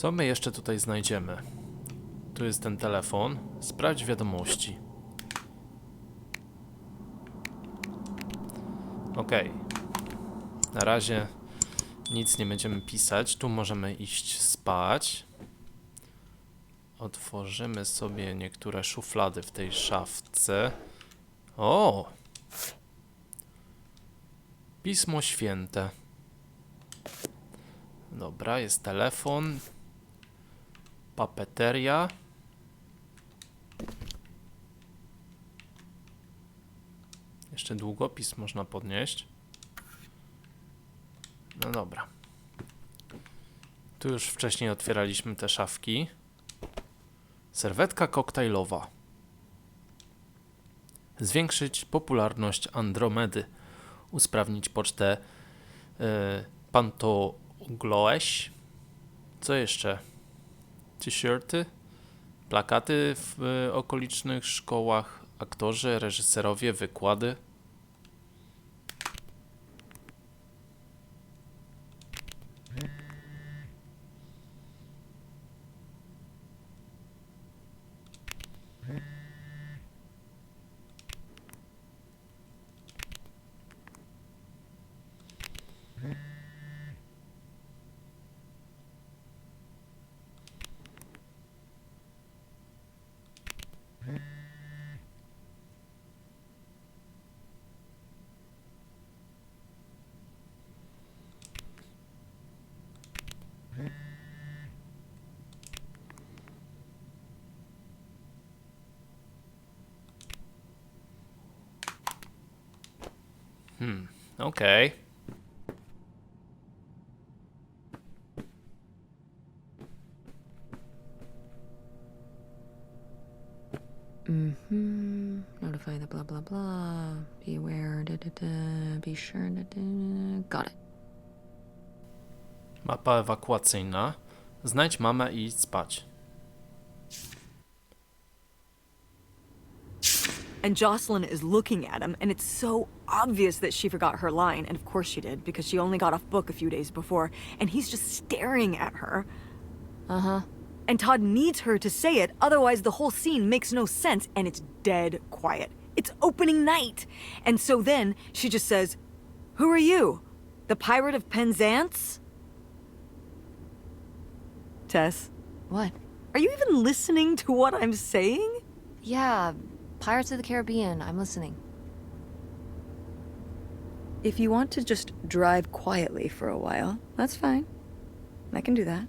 Co my jeszcze tutaj znajdziemy? Tu jest ten telefon. Sprawdź wiadomości. Okej. Na razie nic nie będziemy pisać. Tu możemy iść spać. Otworzymy sobie niektóre szuflady w tej szafce. O! Pismo Święte. Dobra, jest telefon. Papeteria. Jeszcze długopis można podnieść. No dobra. Tu już wcześniej otwieraliśmy te szafki. Serwetka koktajlowa. Zwiększyć popularność Andromedy. Usprawnić pocztę Pantogloeś. Co jeszcze? T-shirty, plakaty w okolicznych szkołach, aktorzy, reżyserowie, wykłady. Okej. Notify the blah blah blah. Be aware. Be sure. Got it. Mapa ewakuacyjna. Znajdź mamę i idź spać. And Jocelyn is looking at him, and it's so obvious that she forgot her line, and of course she did, because she only got off book a few days before, and he's just staring at her. Uh-huh. And Todd needs her to say it, otherwise the whole scene makes no sense, and it's dead quiet. It's opening night! And so then she just says, "Who are you? The Pirate of Penzance?" Tess, What? are you even listening to what I'm saying? Yeah, Pirates of the Caribbean. I'm listening. If you want to just drive quietly for a while, that's fine. I can do that.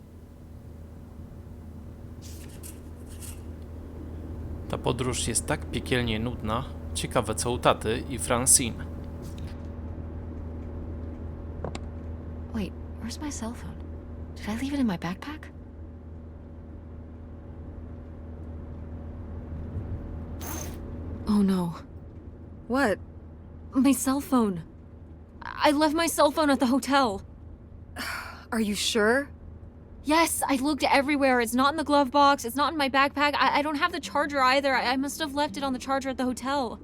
Ta podróż jest tak piekielnie nudna. Ciekawe co u taty i Francine. Wait, where's my cell phone? Did I leave it in my backpack? Oh no. What? My cell phone. I left my cell phone at the hotel. Are you sure? Yes, I looked everywhere. It's not in the glove box. It's not in my backpack. I don't have the charger either. I must have left it on the charger at the hotel.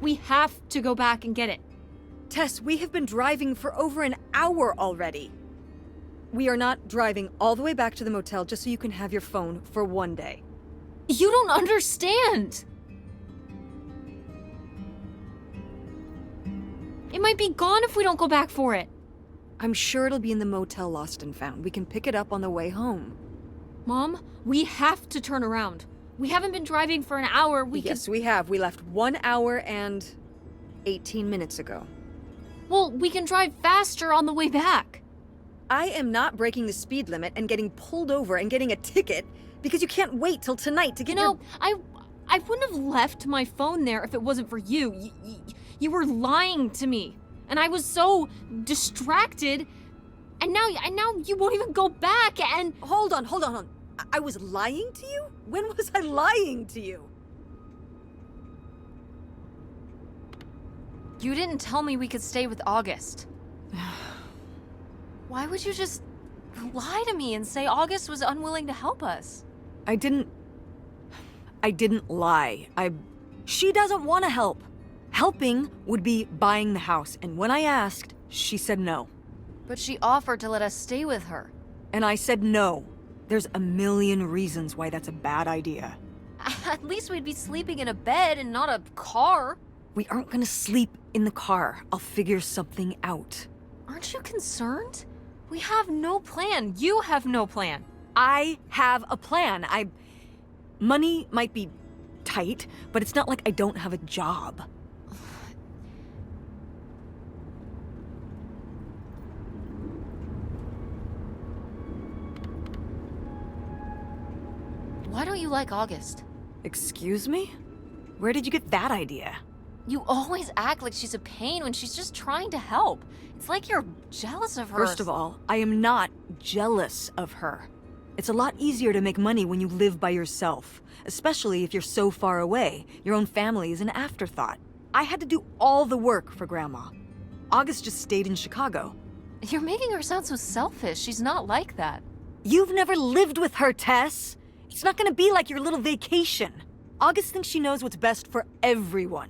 We have to go back and get it. Tess, we have been driving for over an hour already. We are not driving all the way back to the motel just so you can have your phone for one day. You don't understand. It might be gone if we don't go back for it. I'm sure it'll be in the motel Lost and Found. We can pick it up on the way home. Mom, we have to turn around. We haven't been driving for an hour. Yes, we have. We left 1 hour and 18 minutes ago. Well, we can drive faster on the way back. I am not breaking the speed limit and getting pulled over and getting a ticket because you can't wait till tonight to get I wouldn't have left my phone there if it wasn't for you. You were lying to me, and I was so distracted. And now you won't even go back. And Hold on. I was lying to you? When was I lying to you? You didn't tell me we could stay with August. Why would you just lie to me and say August was unwilling to help us? I didn't lie. She doesn't want to help. Helping would be buying the house, and when I asked, she said no. But she offered to let us stay with her. And I said no. There's a million reasons why that's a bad idea. At least we'd be sleeping in a bed and not a car. We aren't gonna sleep in the car. I'll figure something out. Aren't you concerned? We have no plan. You have no plan. I have a plan. Money might be tight, but it's not like I don't have a job. Why don't you like August? Excuse me? Where did you get that idea? You always act like she's a pain when she's just trying to help. It's like you're jealous of her. First of all, I am not jealous of her. It's a lot easier to make money when you live by yourself, especially if you're so far away. Your own family is an afterthought. I had to do all the work for Grandma. August just stayed in Chicago. You're making her sound so selfish. She's not like that. You've never lived with her, Tess. It's not gonna be like your little vacation. August thinks she knows what's best for everyone.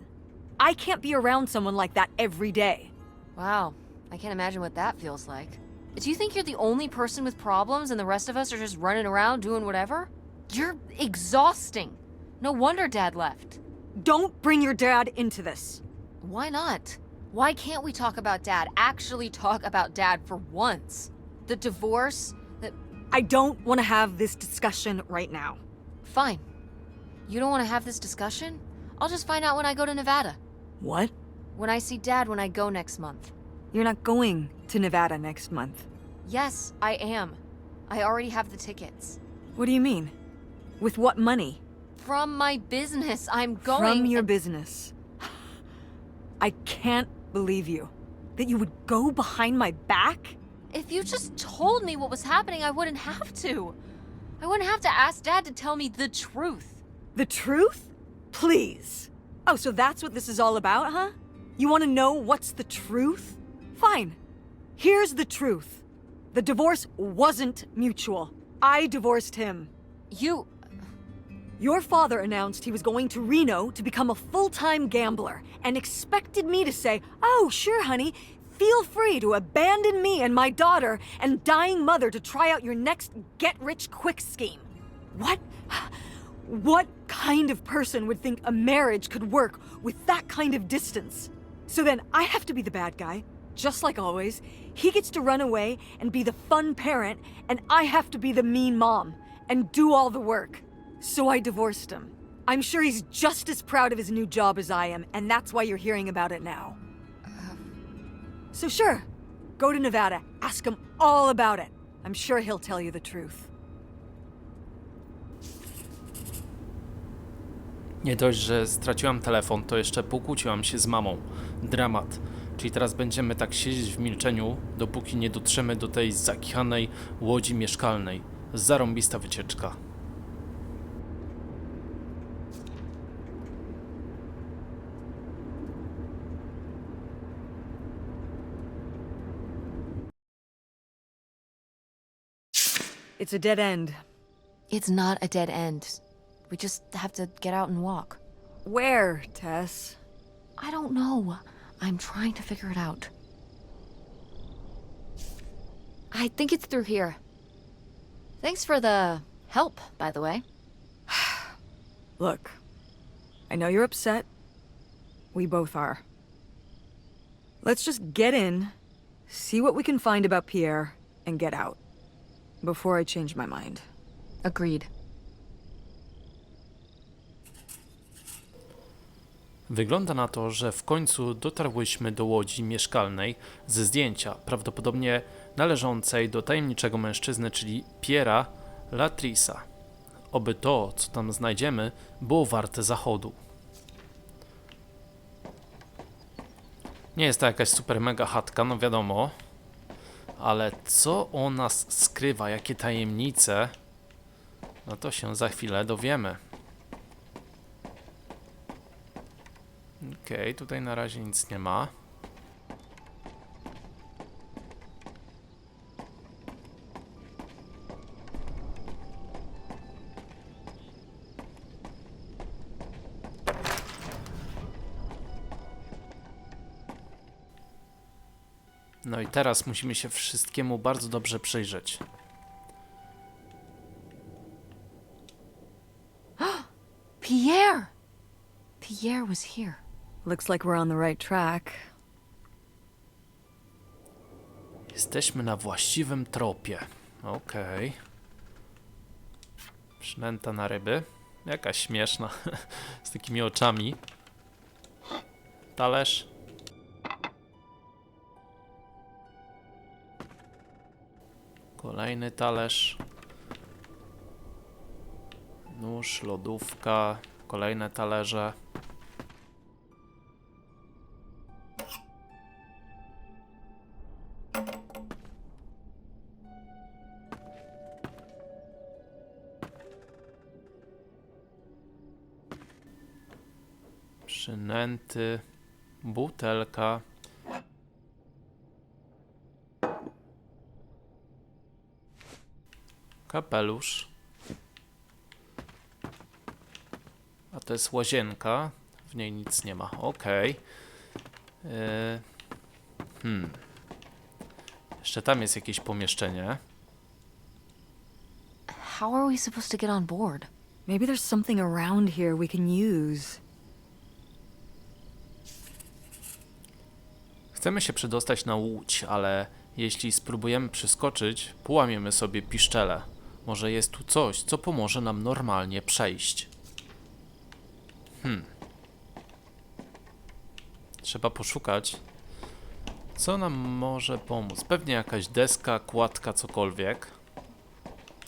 I can't be around someone like that every day. Wow, I can't imagine what that feels like. Do you think you're the only person with problems and the rest of us are just running around doing whatever? You're exhausting. No wonder Dad left. Don't bring your dad into this. Why not? Why can't we talk about Dad? Actually talk about Dad for once. The divorce, I don't want to have this discussion right now. Fine. You don't want to have this discussion? I'll just find out when I go to Nevada. What? When I see Dad when I go next month. You're not going to Nevada next month. Yes, I am. I already have the tickets. What do you mean? With what money? From my business, I'm going. From your business. I can't believe you. That you would go behind my back? If you just told me what was happening, I wouldn't have to. I wouldn't have to ask Dad to tell me the truth. The truth? Please. Oh, so that's what this is all about, huh? You want to know what's the truth? Fine. Here's the truth. The divorce wasn't mutual. I divorced him. You... Your father announced he was going to Reno to become a full-time gambler and expected me to say, "Oh, sure, honey, feel free to abandon me and my daughter and dying mother to try out your next get-rich-quick scheme." What? What kind of person would think a marriage could work with that kind of distance? So then I have to be the bad guy, just like always. He gets to run away and be the fun parent, and I have to be the mean mom and do all the work. So I divorced him. I'm sure he's just as proud of his new job as I am, and that's why you're hearing about it now. So sure, go to Nevada, ask him all about it. I'm sure he'll tell you the truth. Nie dość, że straciłam telefon, to jeszcze pokłóciłam się z mamą. Dramat. Czyli teraz będziemy tak siedzieć w milczeniu, dopóki nie dotrzemy do tej zakichanej łodzi mieszkalnej. Zarąbista wycieczka. It's a dead end. It's not a dead end. We just have to get out and walk. Where, Tess? I don't know. I'm trying to figure it out. I think it's through here. Thanks for the help, by the way. Look, I know you're upset. We both are. Let's just get in, see what we can find about Pierre, and get out. Before I change my mind. Agreed. Wygląda na to, że w końcu dotarłyśmy do łodzi mieszkalnej ze zdjęcia, prawdopodobnie należącej do tajemniczego mężczyzny, czyli Pierre'a Latrisa. Oby to, co tam znajdziemy, było warte zachodu. Nie jest to jakaś super mega chatka, no wiadomo. Ale co o nas skrywa, jakie tajemnice, no to się za chwilę dowiemy. Okej, tutaj na razie nic nie ma. No i teraz musimy się wszystkiemu bardzo dobrze przyjrzeć. Pierre! Pierre was here. Looks like we're on the right track. Jesteśmy na właściwym tropie. Okej. Przynęta na ryby. Jakaś śmieszna. Z takimi oczami. Talerz. Kolejny talerz. Nóż, lodówka. Kolejne talerze. Przynęty, butelka. Kapelusz. A to jest łazienka. W niej nic nie ma. Okej. Jeszcze tam jest jakieś pomieszczenie. How are we supposed to get on board? Maybe there's something around here we can use. Chcemy się przedostać na łódź, ale jeśli spróbujemy przeskoczyć, połamiemy sobie piszczelę. Może jest tu coś, co pomoże nam normalnie przejść. Trzeba poszukać, co nam może pomóc. Pewnie jakaś deska, kładka, cokolwiek.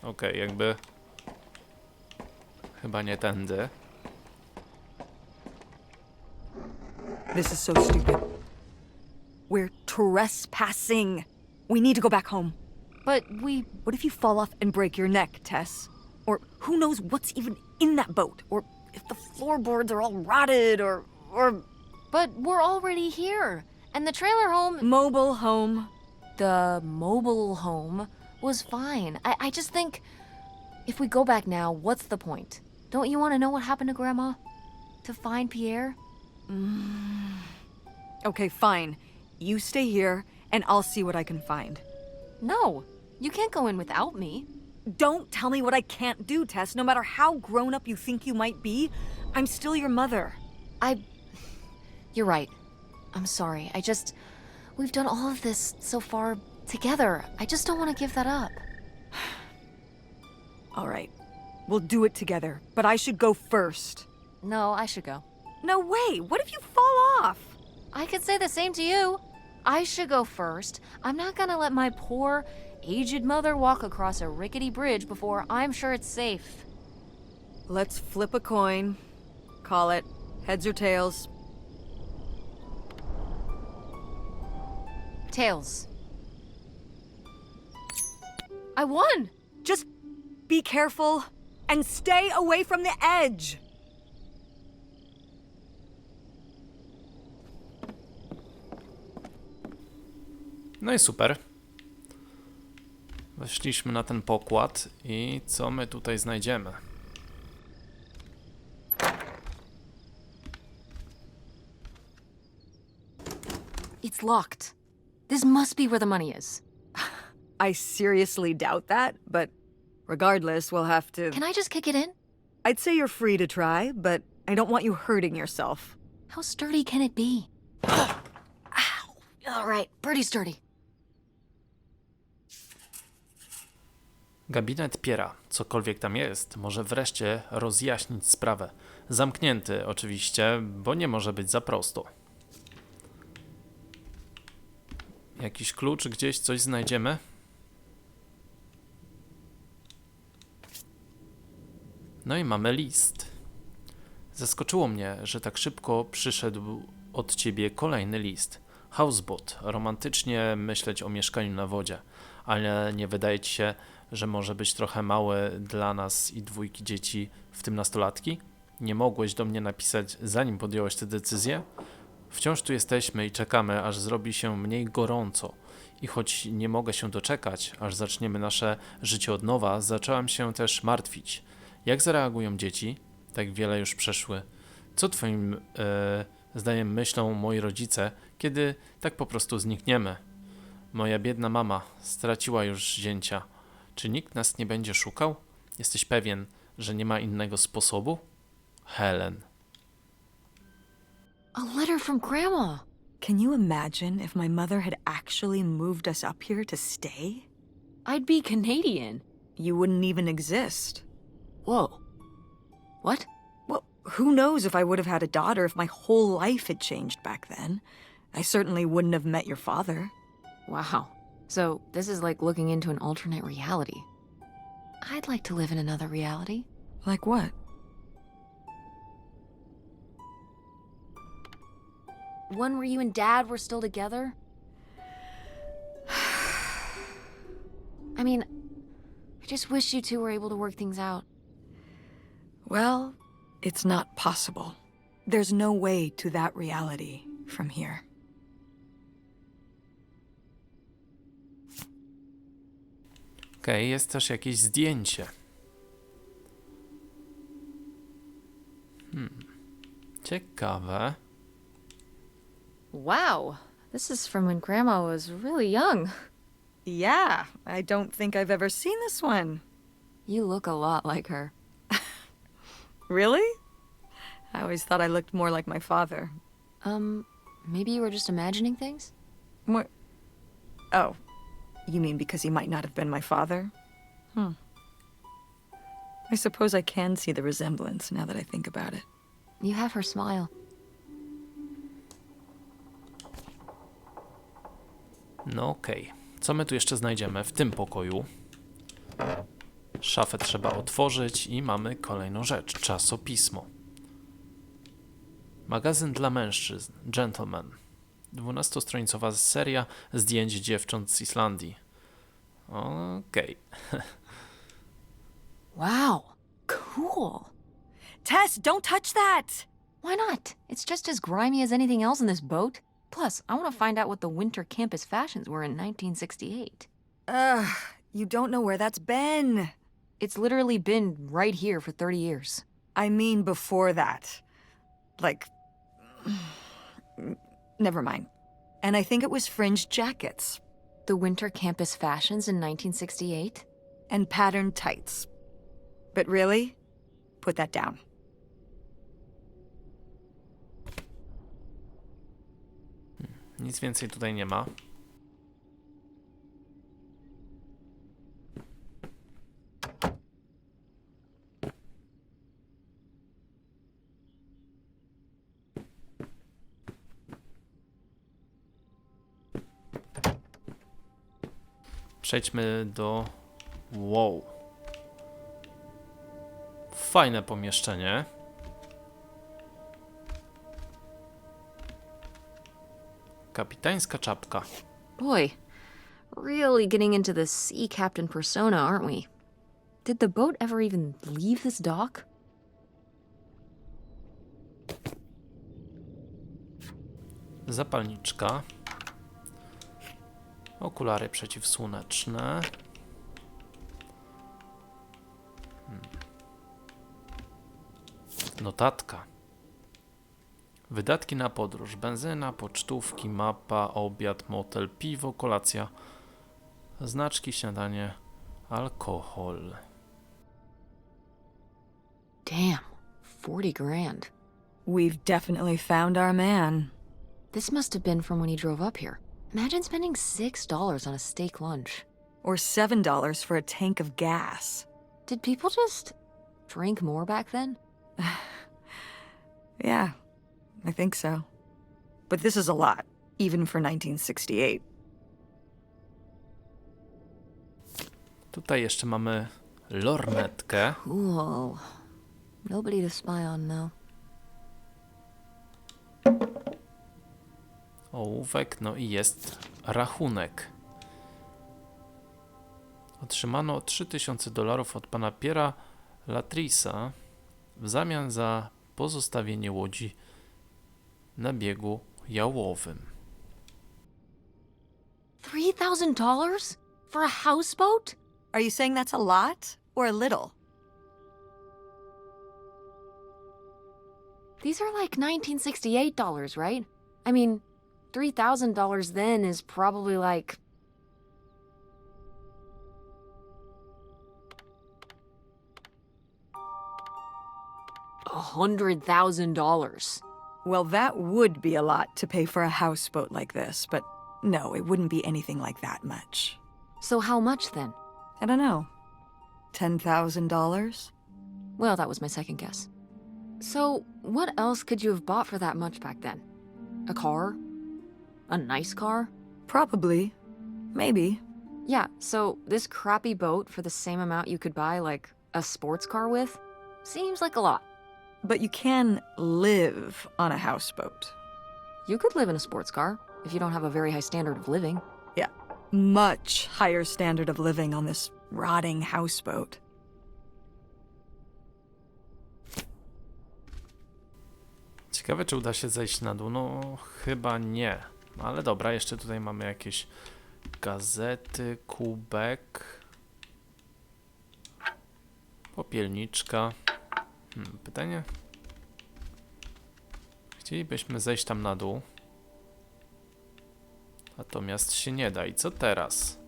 Okej, jakby... Chyba nie tędy. This is so stupid. We're trespassing. We need to go back home. But What if you fall off and break your neck, Tess? Or who knows what's even in that boat? Or if the floorboards are all rotted, or But we're already here. And the trailer home... mobile home. The mobile home was fine. I just think... If we go back now, what's the point? Don't you want to know what happened to Grandma? To find Pierre? Okay, fine. You stay here, and I'll see what I can find. No. You can't go in without me. Don't tell me what I can't do, Tess. No matter how grown up you think you might be, I'm still your mother. You're right. I'm sorry. We've done all of this so far together. I just don't want to give that up. All right. We'll do it together, but I should go first. No, I should go. No way! What if you fall off? I could say the same to you. I should go first. I'm not gonna let my poor, aged mother walk across a rickety bridge before I'm sure it's safe. Let's flip a coin. Call it heads or tails. Tails. I won! Just be careful and stay away from the edge. No i super. Weszliśmy na ten pokład i co my tutaj znajdziemy? It's locked. This must be where the money is. I seriously doubt that, but regardless, we'll have to... Can I just kick it in? I'd say you're free to try, but I don't want you hurting yourself. How sturdy can it be? Ow! All right, pretty sturdy. Gabinet Piera, cokolwiek tam jest, może wreszcie rozjaśnić sprawę. Zamknięty oczywiście, bo nie może być za prosto. Jakiś klucz gdzieś, coś znajdziemy? No i mamy list. Zaskoczyło mnie, że tak szybko przyszedł od ciebie kolejny list. Houseboat. Romantycznie myśleć o mieszkaniu na wodzie, ale nie wydaje ci się, że może być trochę mały dla nas i dwójki dzieci, w tym nastolatki? Nie mogłeś do mnie napisać, zanim podjąłeś tę decyzję? Wciąż tu jesteśmy i czekamy, aż zrobi się mniej gorąco. I choć nie mogę się doczekać, aż zaczniemy nasze życie od nowa, zacząłem się też martwić. Jak zareagują dzieci? Tak wiele już przeszły. Co twoim zdaniem myślą moi rodzice, kiedy tak po prostu znikniemy? Moja biedna mama straciła już zięcia. Czy nikt nas nie będzie szukał? Jesteś pewien, że nie ma innego sposobu? Helen. A letter from Grandma. Can you imagine if my mother had actually moved us up here to stay? I'd be Canadian. You wouldn't even exist. Whoa. What? Well, who knows if I would have had a daughter if my whole life had changed back then. I certainly wouldn't have met your father. Wow. So, this is like looking into an alternate reality. I'd like to live in another reality. Like what? One where you and Dad were still together? I mean, I just wish you two were able to work things out. Well, it's not possible. There's no way to that reality from here. Okej, jest też jakieś zdjęcie. Ciekawe. Wow. This is from when Grandma was really young. Yeah, I don't think I've ever seen this one. You look a lot like her. Really? I always thought I looked more like my father. Maybe you were just imagining things? What? Oh, you mean because he might not have been my father? I suppose I can see the resemblance now that I think about it. You have her smile. No okej. Co my tu jeszcze znajdziemy w tym pokoju? Szafę trzeba otworzyć i mamy kolejną rzecz. Czasopismo. Magazyn dla mężczyzn. Gentleman. 12-stronicowa seria zdjęć dziewcząt z Islandii. Okej. Wow. Cool. Tess, don't touch that! Why not? It's just as grimy as anything else in this boat. Plus, I want to find out what the winter campus fashions were in 1968. Ugh, you don't know where that's been. It's literally been right here for 30 years. I mean before that. Like... Never mind. And I think it was fringed jackets. The winter campus fashions in 1968? And patterned tights. But really? Put that down. Nic więcej tutaj nie ma. Przejdźmy do... Wow. Fajne pomieszczenie. Kapitańska czapka. Boy, really getting into the sea captain persona, aren't we? Did the boat ever even leave this dock? Zapalniczka. Okulary przeciwsłoneczne. Notatka. Wydatki na podróż. Benzyna, pocztówki, mapa, obiad, motel, piwo, kolacja, znaczki, śniadanie, alkohol. Damn, 40 grand. We've definitely found our man. This must have been from when he drove up here. Imagine spending $6 on a steak lunch. Or $7 for a tank of gas. Did people just drink more back then? Yeah, I think so. But this is a lot, even for 1968. Tutaj jeszcze mamy lornetkę. Cool. Nobody to spy on, though. Ołówek, no i jest rachunek. Otrzymano $3000 od pana Piera Latrisa w zamian za pozostawienie łodzi na biegu jałowym. $3,000 for a houseboat? Are you saying that's a lot or a little? These are like $1968, right? I mean, $3,000 then is probably like $100,000. Well, that would be a lot to pay for a houseboat like this, but no, it wouldn't be anything like that much. So how much then? I don't know. $10,000? Well, that was my second guess. So, what else could you have bought for that much back then? A car? A nice car? Probably. Maybe. Yeah, so this crappy boat for the same amount you could buy, like, a sports car with? Seems like a lot. But you can live on a houseboat. You could live in a sports car if you don't have a very high standard of living. Yeah, much higher standard of living on this rotting houseboat. Ciekawe, czy uda się zejść na dół. No, chyba nie. Ale dobra, jeszcze tutaj mamy jakieś gazety, kubek, popielniczka. Pytanie? Chcielibyśmy zejść tam na dół, natomiast się nie da. I co teraz?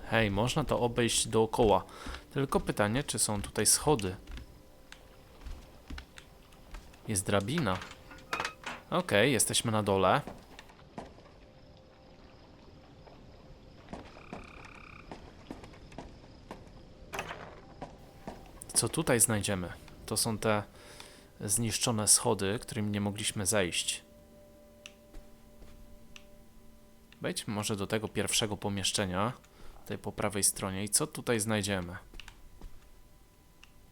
Hej, można to obejść dookoła. Tylko pytanie, czy są tutaj schody? Jest drabina. Okej, jesteśmy na dole. Co tutaj znajdziemy? To są te zniszczone schody, którymi nie mogliśmy zejść. Wejdźmy może do tego pierwszego pomieszczenia. Tutaj po prawej stronie. I co tutaj znajdziemy?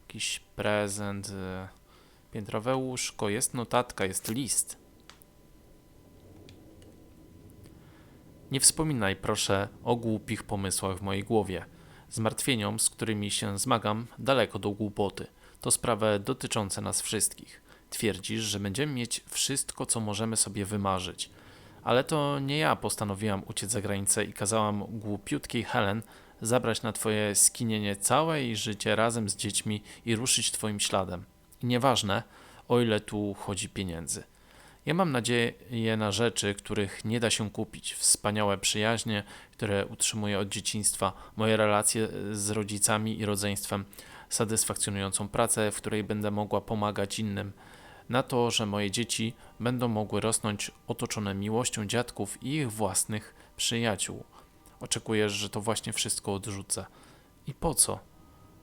Jakiś prezent, piętrowe łóżko, jest notatka, jest list. Nie wspominaj proszę o głupich pomysłach w mojej głowie. Zmartwieniom, z którymi się zmagam, daleko do głupoty. To sprawy dotyczące nas wszystkich. Twierdzisz, że będziemy mieć wszystko, co możemy sobie wymarzyć. Ale to nie ja postanowiłam uciec za granicę i kazałam głupiutkiej Helen zabrać na twoje skinienie całe jej życie razem z dziećmi i ruszyć twoim śladem. I nieważne, o ile tu chodzi pieniędzy. Ja mam nadzieję na rzeczy, których nie da się kupić. Wspaniałe przyjaźnie, które utrzymuję od dzieciństwa, moje relacje z rodzicami i rodzeństwem, satysfakcjonującą pracę, w której będę mogła pomagać innym, na to, że moje dzieci będą mogły rosnąć otoczone miłością dziadków i ich własnych przyjaciół. Oczekujesz, że to właśnie wszystko odrzucę. I po co?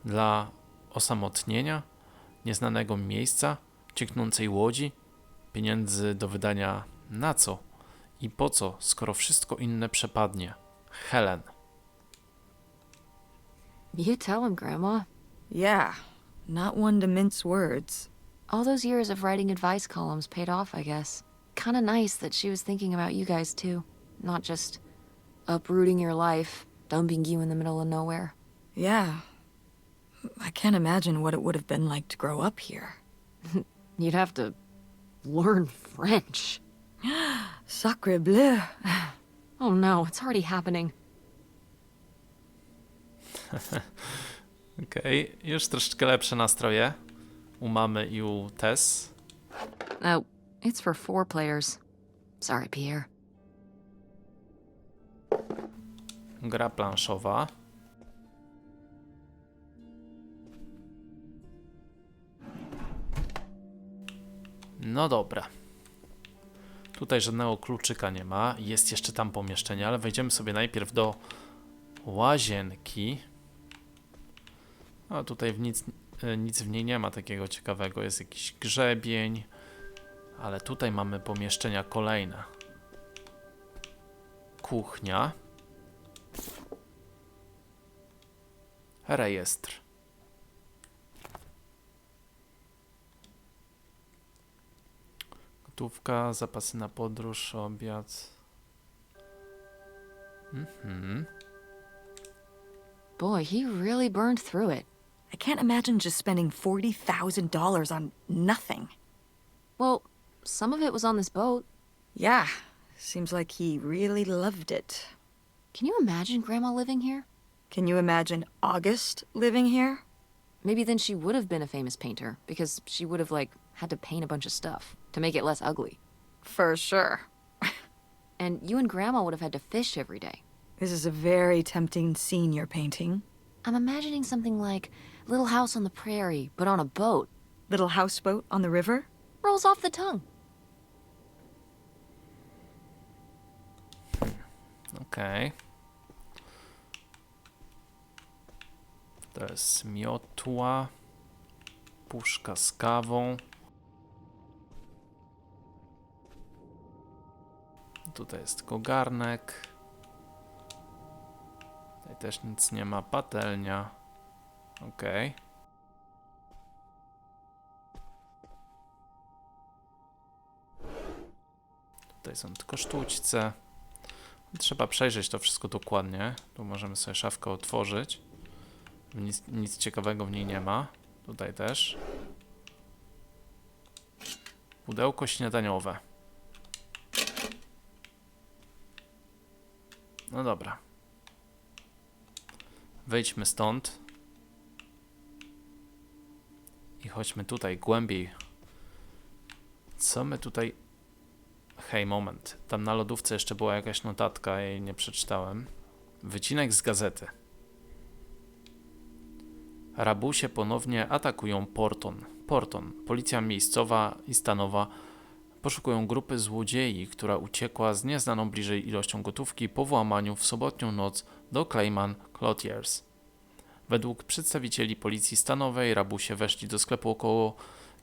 Dla osamotnienia? Nieznanego miejsca? Cieknącej łodzi? Pieniędzy do wydania na co? I po co, skoro wszystko inne przepadnie? Helen. You tell him, Grandma. Yeah, not one to mince words. All those years of writing advice columns paid off, I guess. Kinda nice that she was thinking about you guys, too. Not just uprooting your life, dumping you in the middle of nowhere. Yeah. I can't imagine what it would have been like to grow up here. You'd have to learn French. Sacre bleu. Oh no, it's already happening. Okej, już troszeczkę lepsze nastroje u mamy i u Tess. Oh, it's for 4 players. Sorry, Pierre. Gra planszowa. No dobra. Tutaj żadnego kluczyka nie ma. Jest jeszcze tam pomieszczenie, ale wejdziemy sobie najpierw do łazienki. A tutaj nic w niej nie ma takiego ciekawego. Jest jakiś grzebień. Ale tutaj mamy pomieszczenia kolejne. Kuchnia. Rejestr. Gotówka, zapasy na podróż, obiad. Boy, he really burned through it. I can't imagine just spending $40,000 on nothing. Well, some of it was on this boat. Yeah, seems like he really loved it. Can you imagine Grandma living here? Can you imagine August living here? Maybe then she would have been a famous painter, because she would have, like, had to paint a bunch of stuff to make it less ugly. For sure. And you and Grandma would have had to fish every day. This is a very tempting scene you're painting. I'm imagining something like Little House on the Prairie, but on a boat. Little houseboat on the river? Rolls off the tongue. Okej. To jest miotła. Puszka z kawą. Tutaj jest tylko garnek. Tutaj też nic nie ma. Patelnia. Okej. Tutaj są tylko sztućce. Trzeba przejrzeć to wszystko dokładnie. Tu możemy sobie szafkę otworzyć. Nic ciekawego w niej nie ma. Tutaj też. Pudełko śniadaniowe. No dobra. Wejdźmy stąd. I chodźmy tutaj głębiej. Co my tutaj... Hej, moment. Tam na lodówce jeszcze była jakaś notatka, ja jej nie przeczytałem. Wycinek z gazety. Rabusie ponownie atakują Porton. Policja miejscowa i stanowa poszukują grupy złodziei, która uciekła z nieznaną bliżej ilością gotówki po włamaniu w sobotnią noc do Clayman Clothiers. Według przedstawicieli policji stanowej rabusie weszli do sklepu około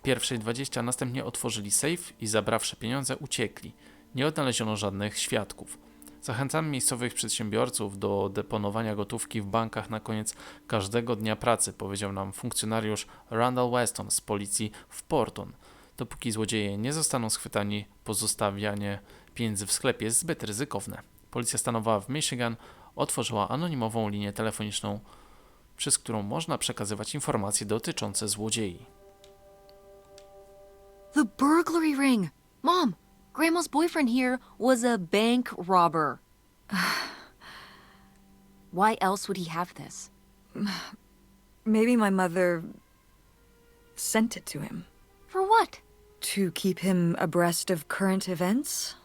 1:20, następnie otworzyli sejf i zabrawszy pieniądze uciekli. Nie odnaleziono żadnych świadków. Zachęcamy miejscowych przedsiębiorców do deponowania gotówki w bankach na koniec każdego dnia pracy, powiedział nam funkcjonariusz Randall Weston z policji w Porton. Dopóki złodzieje nie zostaną schwytani, pozostawianie pieniędzy w sklepie jest zbyt ryzykowne. Policja stanowa w Michigan otworzyła anonimową linię telefoniczną, przez którą można przekazywać informacje dotyczące złodziei. The burglary ring! Mom, Grandma's boyfriend here was a bank robber. Why else would he have this? Maybe my mother sent it to him. For what? To keep him abreast of current events?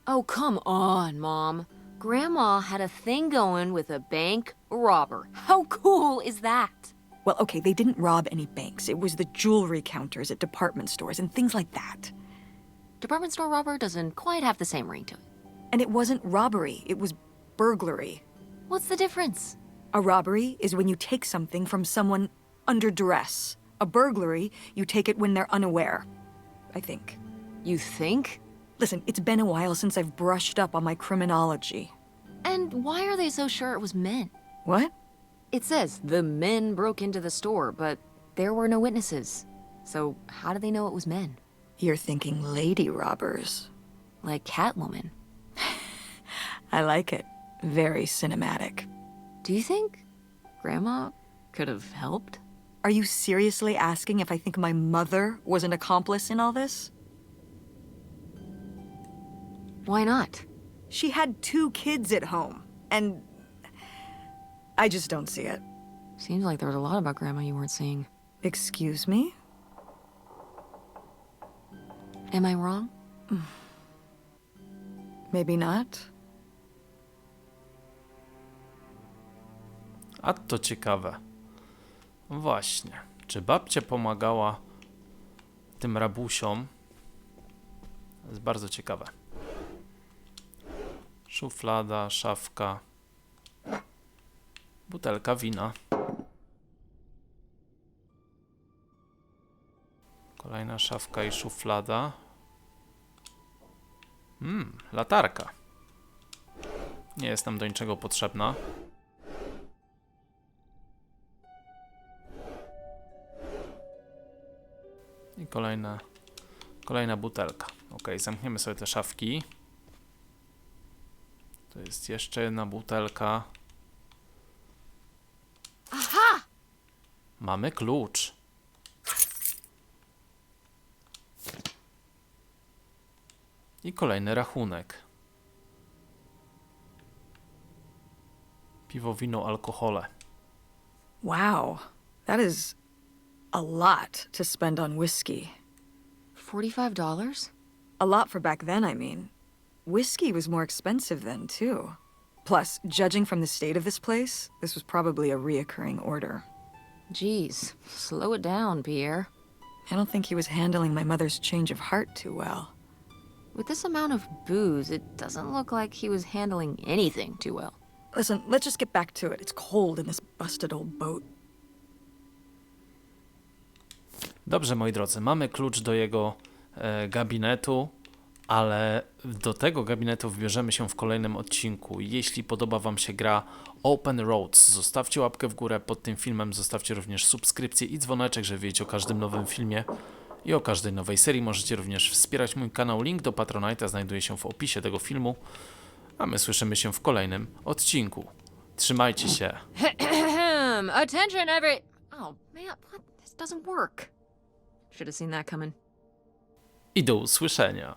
Oh, come on, Mom. Grandma had a thing going with a bank robber. How cool is that? Well, okay, they didn't rob any banks. It was the jewelry counters at department stores and things like that. Department store robber doesn't quite have the same ring to it. And it wasn't robbery, it was burglary. What's the difference? A robbery is when you take something from someone under duress. A burglary, you take it when they're unaware, I think. You think? Listen, it's been a while since I've brushed up on my criminology. And why are they so sure it was men? What? It says the men broke into the store, but there were no witnesses. So how do they know it was men? You're thinking lady robbers. Like Catwoman. I like it. Very cinematic. Do you think Grandma could have helped? Are you seriously asking if I think my mother was an accomplice in all this? Why not? She had 2 kids at home, and I just don't see it. Seems like there was a lot about Grandma you weren't seeing. Excuse me? Am I wrong? Maybe not. A to ciekawe. Właśnie. Czy babcia pomagała tym rabusiom? To jest bardzo ciekawe. Szuflada, szafka. Butelka wina. Kolejna szafka i szuflada. Latarka. Nie jest nam do niczego potrzebna. I kolejna butelka. Ok, zamkniemy sobie te szafki. To jest jeszcze jedna butelka. Aha! Mamy klucz. I kolejny rachunek. Piwo, wino, alkohole. Wow, that is a lot to spend on whiskey. $45? A lot for back then, I mean. Whiskey was more expensive then, too. Plus, judging from the state of this place, this was probably a reoccurring order. Geez, slow it down, Pierre. I don't think he was handling my mother's change of heart too well. With this amount of booze, it doesn't look like he was handling anything too well. Listen, let's just get back to it. It's cold in this busted old boat. Dobrze, moi drodzy, mamy klucz do jego gabinetu, ale do tego gabinetu wybierzemy się w kolejnym odcinku. Jeśli podoba Wam się gra Open Roads, zostawcie łapkę w górę pod tym filmem, zostawcie również subskrypcję i dzwoneczek, żeby wiedzieć o każdym nowym filmie i o każdej nowej serii. Możecie również wspierać mój kanał, link do Patronite'a znajduje się w opisie tego filmu, a my słyszymy się w kolejnym odcinku. Trzymajcie się. Attention, every... Oh, man, what? This doesn't work. Should have seen that coming. I do usłyszenia.